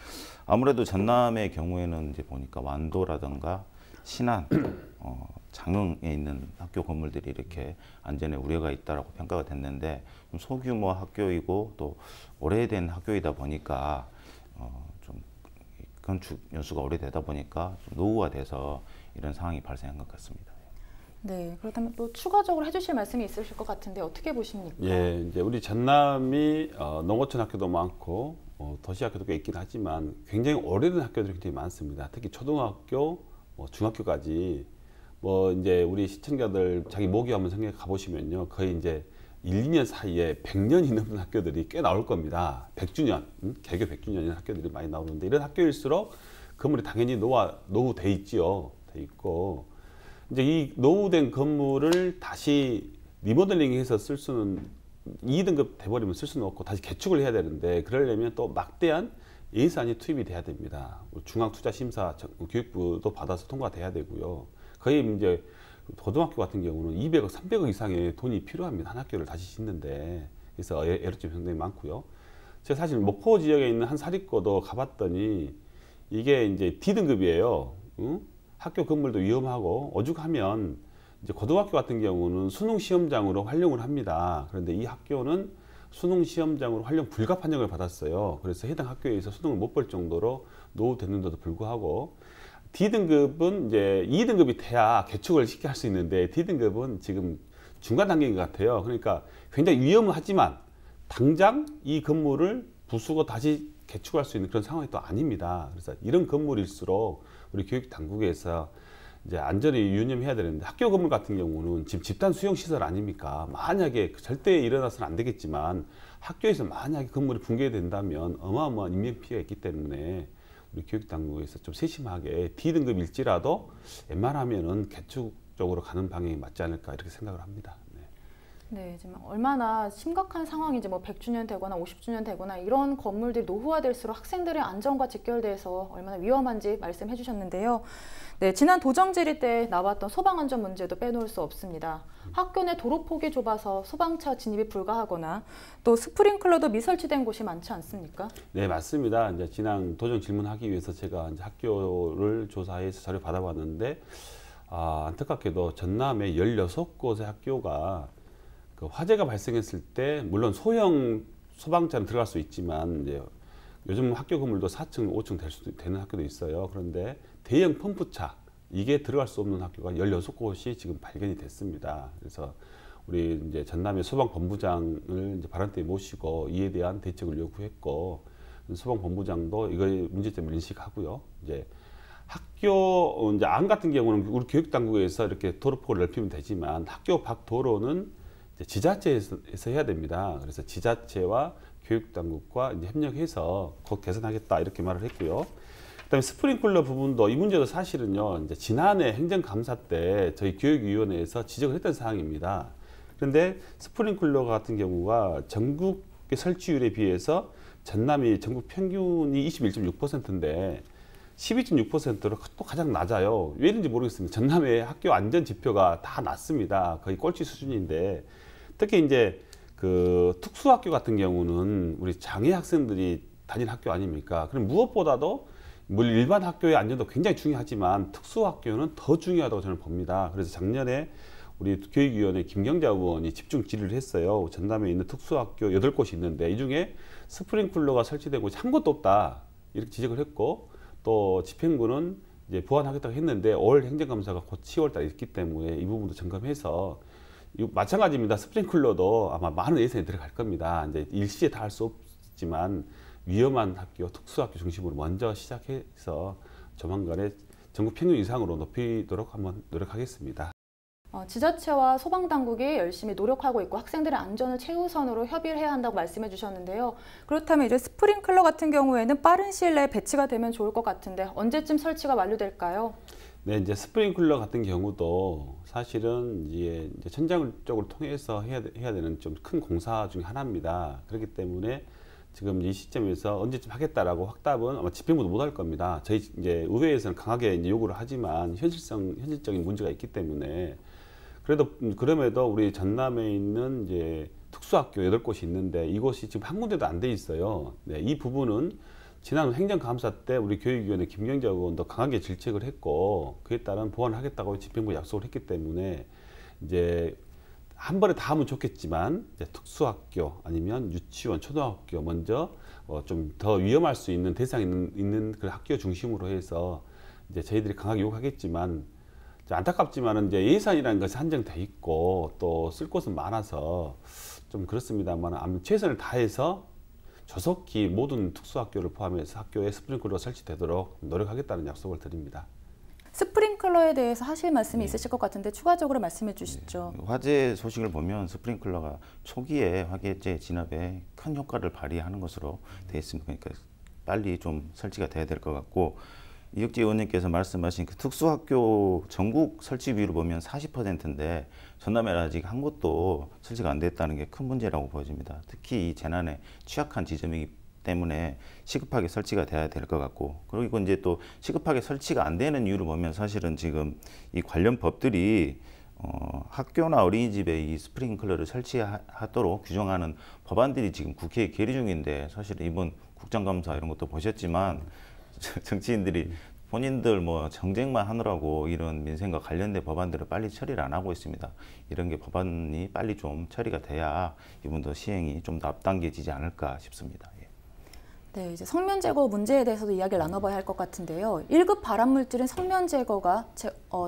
아무래도 전남의 경우에는 이제 보니까 완도라든가 신안, 장흥에 있는 학교 건물들이 이렇게 안전에 우려가 있다라고 평가가 됐는데 좀 소규모 학교이고 또 오래된 학교이다 보니까 좀 건축 연수가 오래되다 보니까 좀 노후화돼서 이런 상황이 발생한 것 같습니다. 네, 그렇다면 또 추가적으로 해주실 말씀이 있으실 것 같은데 어떻게 보십니까? 예, 이제 우리 전남이 농어촌 학교도 많고 도시 학교도 꽤 있긴 하지만 굉장히 오래된 학교들이 굉장히 많습니다. 특히 초등학교, 중학교까지 이제 우리 시청자들 자기 모기 한번 생각해 가보시면요, 거의 이제 1, 2년 사이에 100년이 넘는 학교들이 꽤 나올 겁니다. 100주년, 개교 100주년인 학교들이 많이 나오는데 이런 학교일수록 건물이 당연히 노후돼 있지요. 돼 있고. 이제 이 노후된 건물을 다시 리모델링해서 쓸 수는 2등급 돼버리면 쓸 수는 없고 다시 개축을 해야 되는데 그러려면 또 막대한 예산이 투입이 돼야 됩니다. 중앙투자심사 교육부도 받아서 통과돼야 되고요. 거의 이제 고등학교 같은 경우는 200억, 300억 이상의 돈이 필요합니다. 한 학교를 다시 짓는데. 그래서 애로점이 상당히 많고요. 제가 사실 목포 지역에 있는 한 사립고도 가봤더니 이게 이제 D등급이에요. 학교 건물도 위험하고 오죽하면 이제 고등학교 같은 경우는 수능 시험장으로 활용을 합니다. 그런데 이 학교는 수능 시험장으로 활용 불가 판정을 받았어요. 그래서 해당 학교에서 수능을 못 볼 정도로 노후됐는데도 불구하고 D등급은 이제 2등급이 돼야 개축을 쉽게 할 수 있는데 D등급은 지금 중간 단계인 것 같아요. 그러니까 굉장히 위험하지만 당장 이 건물을 부수고 다시 개축할 수 있는 그런 상황이 또 아닙니다. 그래서 이런 건물일수록 우리 교육 당국에서 이제 안전을 유념해야 되는데 학교 건물 같은 경우는 지금 집단 수용 시설 아닙니까? 만약에 절대 일어나서는 안 되겠지만 학교에서 만약에 건물이 붕괴된다면 어마어마한 인명 피해가 있기 때문에 우리 교육 당국에서 좀 세심하게 D등급일지라도 웬만하면은 개축 쪽으로 가는 방향이 맞지 않을까 이렇게 생각을 합니다. 네, 지금 얼마나 심각한 상황인지 100주년 되거나 50주년 되거나 이런 건물들이 노후화될수록 학생들의 안전과 직결돼서 얼마나 위험한지 말씀해 주셨는데요. 네, 지난 도정질의 때 나왔던 소방안전 문제도 빼놓을 수 없습니다. 학교 내 도로폭이 좁아서 소방차 진입이 불가하거나 또 스프링클러도 미설치된 곳이 많지 않습니까? 네, 맞습니다. 이제 지난 도정 질문하기 위해서 제가 이제 학교를 조사해서 자료 받아봤는데 안타깝게도 전남의 16곳의 학교가 그 화재가 발생했을 때 물론 소형 소방차는 들어갈 수 있지만 이제 요즘 학교 건물도 4층, 5층 되는 학교도 있어요. 그런데 대형 펌프차 이게 들어갈 수 없는 학교가 16곳이 지금 발견이 됐습니다. 그래서 우리 이제 전남의 소방본부장을 이제 발언 때 모시고 이에 대한 대책을 요구했고 소방본부장도 이거의 문제점을 인식하고요. 이제 학교 이제 안 같은 경우는 우리 교육당국에서 이렇게 도로폭을 넓히면 되지만 학교 밖 도로는 이제 지자체에서 해야 됩니다. 그래서 지자체와 교육당국과 이제 협력해서 곧 개선하겠다 이렇게 말을 했고요. 그다음에 스프링클러 부분도 이 문제도 사실은요. 이제 지난해 행정감사 때 저희 교육위원회에서 지적을 했던 사항입니다. 그런데 스프링클러 같은 경우가 전국의 설치율에 비해서 전남이 전국 평균이 21.6%인데 12.6%로 또 가장 낮아요. 왜 이런지 모르겠습니다. 전남의 학교 안전 지표가 다 낮습니다. 거의 꼴찌 수준인데 특히 이제 그 특수학교 같은 경우는 우리 장애 학생들이 다니는 학교 아닙니까? 그럼 무엇보다도 물론 일반 학교의 안전도 굉장히 중요하지만 특수학교는 더 중요하다고 저는 봅니다. 그래서 작년에 우리 교육위원회 김경자 의원이 집중 질의를 했어요. 전남에 있는 특수학교 8곳이 있는데 이 중에 스프링클러가 설치된 곳이 한 곳도 없다 이렇게 지적을 했고 또 집행부는 이제 보완하겠다고 했는데 올 행정감사가 곧 10월달에 있기 때문에 이 부분도 점검해서 마찬가지입니다. 스프링클러도 아마 많은 예산이 들어갈 겁니다. 이제 일시에 다 할 수 없지만 위험한 학교, 특수학교 중심으로 먼저 시작해서 조만간에 전국 평균 이상으로 높이도록 한번 노력하겠습니다. 지자체와 소방당국이 열심히 노력하고 있고 학생들의 안전을 최우선으로 협의를 해야 한다고 말씀해 주셨는데요. 그렇다면 이제 스프링클러 같은 경우에는 빠른 시일 내에 배치가 되면 좋을 것 같은데 언제쯤 설치가 완료될까요? 네, 이제 스프링클러 같은 경우도 사실은 이제 천장 쪽을 통해서 해야 되는 좀 큰 공사 중에 하나입니다. 그렇기 때문에 지금 이 시점에서 언제쯤 하겠다라고 확답은 아마 집행부도 못 할 겁니다. 저희 이제 의회에서는 강하게 이제 요구를 하지만 현실적인 문제가 있기 때문에 그럼에도 우리 전남에 있는 이제 특수학교 8곳이 있는데 이곳이 지금 한 군데도 안 돼 있어요. 네, 이 부분은 지난 행정감사 때 우리 교육위원회 김경재 의원도 강하게 질책을 했고 그에 따른 보완을 하겠다고 집행부에 약속을 했기 때문에 이제 한 번에 다 하면 좋겠지만 이제 특수학교 아니면 유치원, 초등학교 먼저 좀 더 위험할 수 있는 대상이 있는 그 학교 중심으로 해서 이제 저희들이 강하게 요구하겠지만 안타깝지만은 이제 예산이라는 것이 한정돼 있고 또 쓸 곳은 많아서 좀 그렇습니다만 아무튼 최선을 다해서 조속히 모든 특수학교를 포함해서 학교에 스프링클러가 설치되도록 노력하겠다는 약속을 드립니다. 스프링클러에 대해서 하실 말씀이 있으실 것 같은데 추가적으로 말씀해 주시죠. 화재 소식을 보면 스프링클러가 초기에 화재 진압에 큰 효과를 발휘하는 것으로 되어 있습니다. 그러니까 빨리 좀 설치가 돼야 될 것 같고 이혁재 의원님께서 말씀하신 그 특수학교 전국 설치 비율을 보면 40%인데 전남에는 아직 한 곳도 설치가 안 됐다는 게 큰 문제라고 보여집니다. 특히 이 재난에 취약한 지점이기 때문에 시급하게 설치가 돼야 될 것 같고 그리고 이제 또 시급하게 설치가 안 되는 이유를 보면 사실은 지금 이 관련 법들이 학교나 어린이집에 이 스프링클러를 설치하도록 규정하는 법안들이 지금 국회에 계류 중인데 사실 이번 국정감사 이런 것도 보셨지만 정치인들이 본인들 뭐 정쟁만 하느라고 이런 민생과 관련된 법안들을 빨리 처리를 안 하고 있습니다. 이런 게 법안이 빨리 좀 처리가 돼야 이분도 시행이 좀 더 앞당겨지지 않을까 싶습니다. 네, 이제 성면 제거 문제에 대해서도 이야기를 나눠봐야 할 것 같은데요. 1급 발암물질인 성면 제거가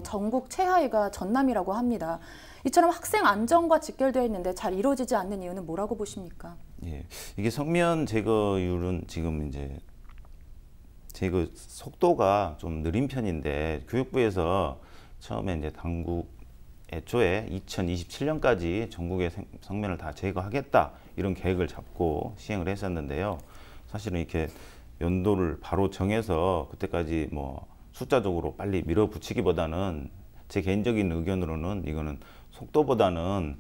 전국 최하위가 전남이라고 합니다. 이처럼 학생 안전과 직결되어 있는데 잘 이루어지지 않는 이유는 뭐라고 보십니까? 예, 이게 성면 제거율은 지금 이제 제거 속도가 좀 느린 편인데 교육부에서 처음에 이제 당국 애초에 2027년까지 전국의 성면을 다 제거하겠다 이런 계획을 잡고 시행을 했었는데요. 사실은 이렇게 연도를 바로 정해서 그때까지 뭐 숫자적으로 빨리 밀어붙이기보다는 제 개인적인 의견으로는 이거는 속도보다는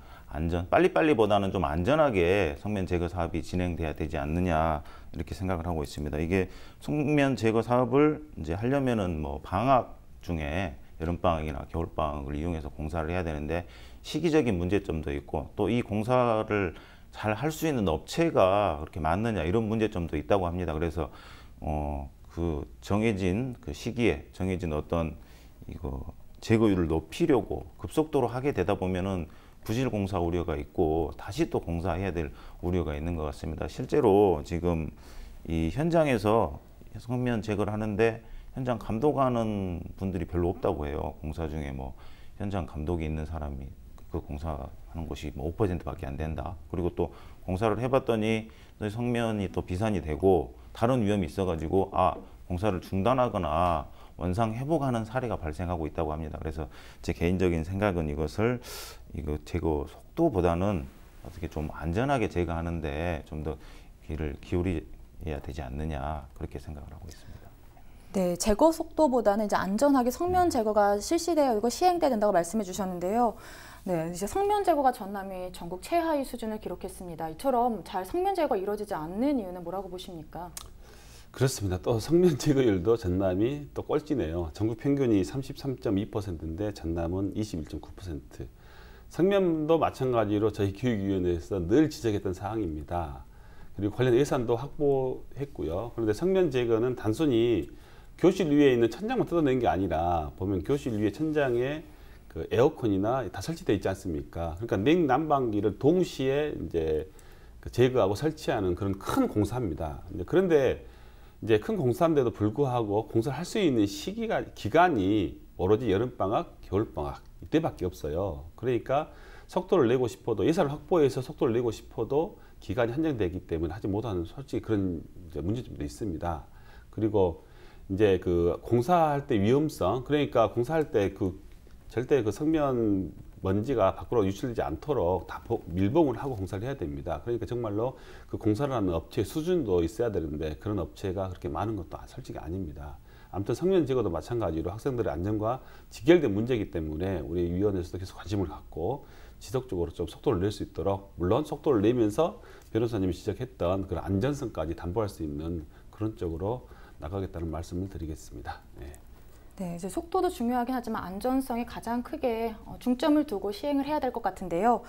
빨리보다는 좀 안전하게 성면 제거 사업이 진행돼야 되지 않느냐 이렇게 생각을 하고 있습니다. 이게 성면 제거 사업을 이제 하려면은 뭐 방학 중에 여름방학이나 겨울방학을 이용해서 공사를 해야 되는데 시기적인 문제점도 있고 또 이 공사를 잘 할 수 있는 업체가 그렇게 많느냐 이런 문제점도 있다고 합니다. 그래서 그 정해진 그 시기에 정해진 어떤 이거 제거율을 높이려고 급속도로 하게 되다 보면은 부실 공사 우려가 있고 다시 또 공사해야 될 우려가 있는 것 같습니다. 실제로 지금 이 현장에서 성면 제거를 하는데 현장 감독하는 분들이 별로 없다고 해요. 공사 중에 뭐 현장 감독이 있는 사람이 그 공사하는 곳이 뭐 5%밖에 안 된다. 그리고 또 공사를 해봤더니 성면이 또 비산이 되고 다른 위험이 있어가지고 공사를 중단하거나 원상 회복하는 사례가 발생하고 있다고 합니다. 그래서 제 개인적인 생각은 이거 제거 속도보다는 어떻게 좀 안전하게 제거하는데 좀 더 귀를 기울여야 되지 않느냐 그렇게 생각을 하고 있습니다. 네, 제거 속도보다는 이제 안전하게 성면 제거가 실시되고 시행돼야 된다고 말씀해 주셨는데요. 네, 이제 성면 제거가 전남이 전국 최하위 수준을 기록했습니다. 이처럼 잘 성면 제거가 이루어지지 않는 이유는 뭐라고 보십니까? 그렇습니다. 또 성면 제거율도 전남이 또 꼴찌네요. 전국 평균이 33.2%인데 전남은 21.9%. 성면도 마찬가지로 저희 교육위원회에서 늘 지적했던 사항입니다. 그리고 관련 예산도 확보했고요. 그런데 성면 제거는 단순히 교실 위에 있는 천장만 뜯어낸 게 아니라 보면 교실 위에 천장에 그 에어컨이나 다 설치되어 있지 않습니까? 그러니까 냉난방기를 동시에 이제 제거하고 설치하는 그런 큰 공사입니다. 그런데 이제 큰 공사인데도 불구하고 공사를 할 수 있는 기간이 오로지 여름방학, 겨울방학 이때밖에 없어요. 그러니까 속도를 내고 싶어도 예산을 확보해서 속도를 내고 싶어도 기간이 한정되기 때문에 하지 못하는 솔직히 그런 이제 문제점도 있습니다. 그리고 이제 그 공사할 때 위험성 그러니까 공사할 때 절대 그 성면 먼지가 밖으로 유출되지 않도록 다 밀봉을 하고 공사를 해야 됩니다. 그러니까 정말로 그 공사를 하는 업체의 수준도 있어야 되는데 그런 업체가 그렇게 많은 것도 솔직히 아닙니다. 아무튼 성면제거도 마찬가지로 학생들의 안전과 직결된 문제이기 때문에 우리 위원회에서도 계속 관심을 갖고 지속적으로 좀 속도를 낼 수 있도록, 물론 속도를 내면서 변호사님이 지적했던 그런 안전성까지 담보할 수 있는 그런 쪽으로 나가겠다는 말씀을 드리겠습니다. 네, 이제 속도도 중요하긴 하지만 안전성에 가장 크게 중점을 두고 시행을 해야 될 것 같은데요.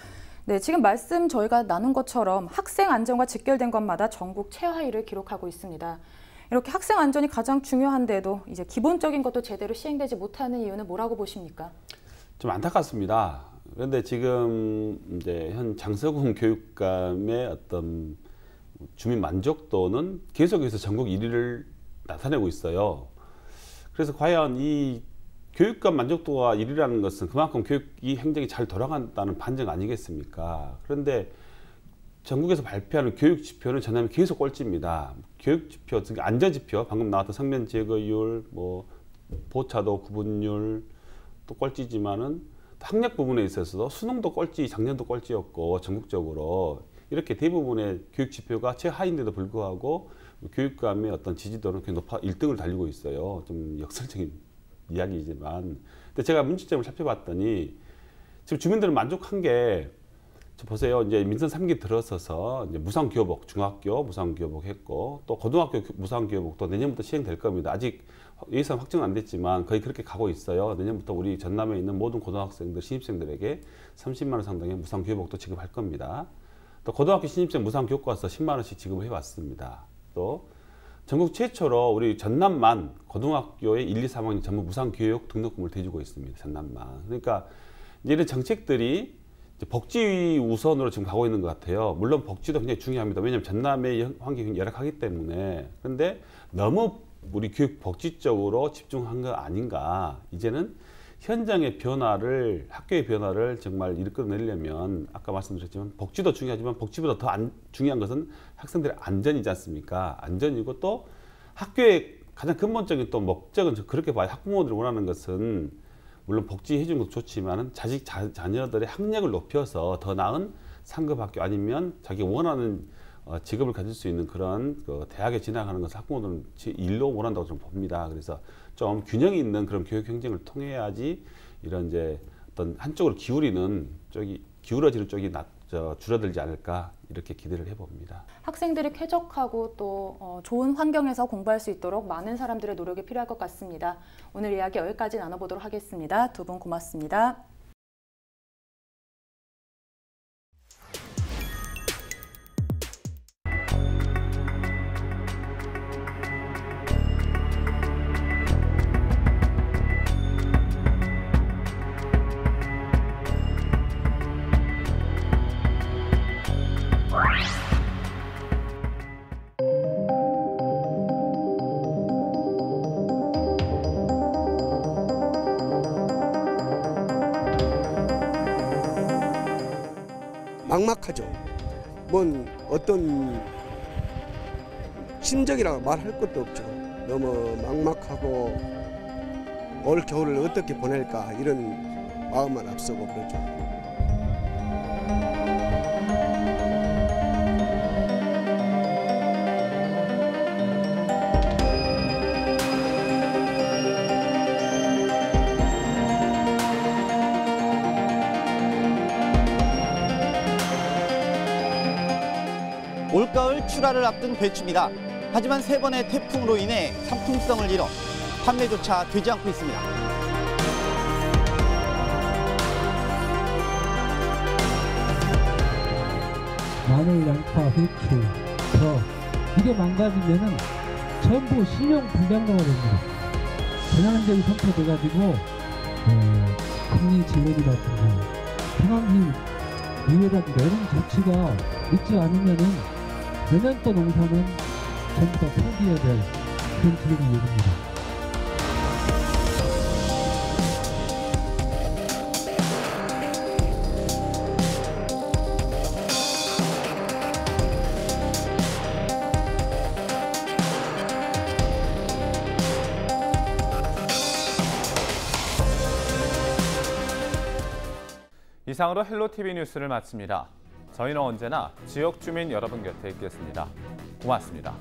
네, 지금 말씀 저희가 나눈 것처럼 학생 안전과 직결된 것마다 전국 최하위를 기록하고 있습니다. 이렇게 학생 안전이 가장 중요한데도 이제 기본적인 것도 제대로 시행되지 못하는 이유는 뭐라고 보십니까? 좀 안타깝습니다. 그런데 지금 이제 현 장서궁 교육감의 어떤 주민 만족도는 계속해서 전국 1위를 나타내고 있어요. 그래서 과연 이 교육감 만족도가 1위라는 것은 그만큼 교육이 행정이 잘 돌아간다는 반증 아니겠습니까? 그런데 전국에서 발표하는 교육 지표는 전남이 계속 꼴찌입니다. 교육 지표, 즉 안전 지표, 방금 나왔던 성면 제거율, 뭐 보차도, 구분율 또 꼴찌지만은 학력 부분에 있어서도 수능도 꼴찌, 작년도 꼴찌였고 전국적으로 이렇게 대부분의 교육 지표가 최하인데도 불구하고 교육감의 어떤 지지도는 굉장히 높아 1등을 달리고 있어요. 좀 역설적인 이야기지만, 근데 제가 문제점을 살펴봤더니 지금 주민들은 만족한 게, 보세요. 이제 민선 3기 들어서서 이제 무상교복, 중학교 무상교복 했고, 또 고등학교 무상교복도 내년부터 시행될 겁니다. 아직 예산 확정은 안 됐지만 거의 그렇게 가고 있어요. 내년부터 우리 전남에 있는 모든 고등학생들, 신입생들에게 30만 원 상당의 무상교복도 지급할 겁니다. 또 고등학교 신입생 무상교과서 10만 원씩 지급을 해왔습니다. 또 전국 최초로 우리 전남만 고등학교의 1, 2, 3학년 전부 무상교육 등록금을 대주고 있습니다. 전남만. 그러니까 이런 정책들이 복지 우선으로 지금 가고 있는 것 같아요. 물론 복지도 굉장히 중요합니다. 왜냐하면 전남의 환경이 열악하기 때문에. 그런데 너무 우리 교육 복지 쪽으로 집중한 거 아닌가. 이제는 현장의 변화를, 학교의 변화를 정말 이끌어내려면 아까 말씀드렸지만 복지도 중요하지만 복지보다 더 중요한 것은 학생들의 안전이지 않습니까? 안전이고 또 학교의 가장 근본적인 또 목적은 그렇게 봐요. 학부모들이 원하는 것은 물론 복지 해주는 것도 좋지만 자녀들의 학력을 높여서 더 나은 상급 학교 아니면 자기가 원하는 직업을 가질 수 있는 그런 대학에 진학하는 것을 학부모들은 일로 원한다고 좀 봅니다. 그래서 좀 균형이 있는 그런 교육 행정을 통해야지 이런 이제 어떤 한쪽으로 기울어지는 쪽이 줄어들지 않을까 이렇게 기대를 해봅니다. 학생들이 쾌적하고 또 좋은 환경에서 공부할 수 있도록 많은 사람들의 노력이 필요할 것 같습니다. 오늘 이야기 여기까지 나눠보도록 하겠습니다. 두 분 고맙습니다. 막막하죠. 뭔 어떤 심적이라고 말할 것도 없죠. 너무 막막하고 올 겨울을 어떻게 보낼까 이런 마음만 앞서고 그러죠. 올가을 출하를 앞둔 배추입니다. 하지만 세 번의 태풍으로 인해 상품성을 잃어 판매조차 되지 않고 있습니다. 마늘, 양파, 배추, 저 이게 망가지면은 전부 신용 불량자가 됩니다. 재난안전이 선포돼가지고 금리 지원이라든가 상황비 이외라든가 이런 조치가 있지 않으면은 내년 또 농사는 전부 다 포기해야 될 그런 지역이 예입니다. 이상으로 헬로티비 뉴스를 마칩니다. 저희는 언제나 지역 주민 여러분 곁에 있겠습니다. 고맙습니다.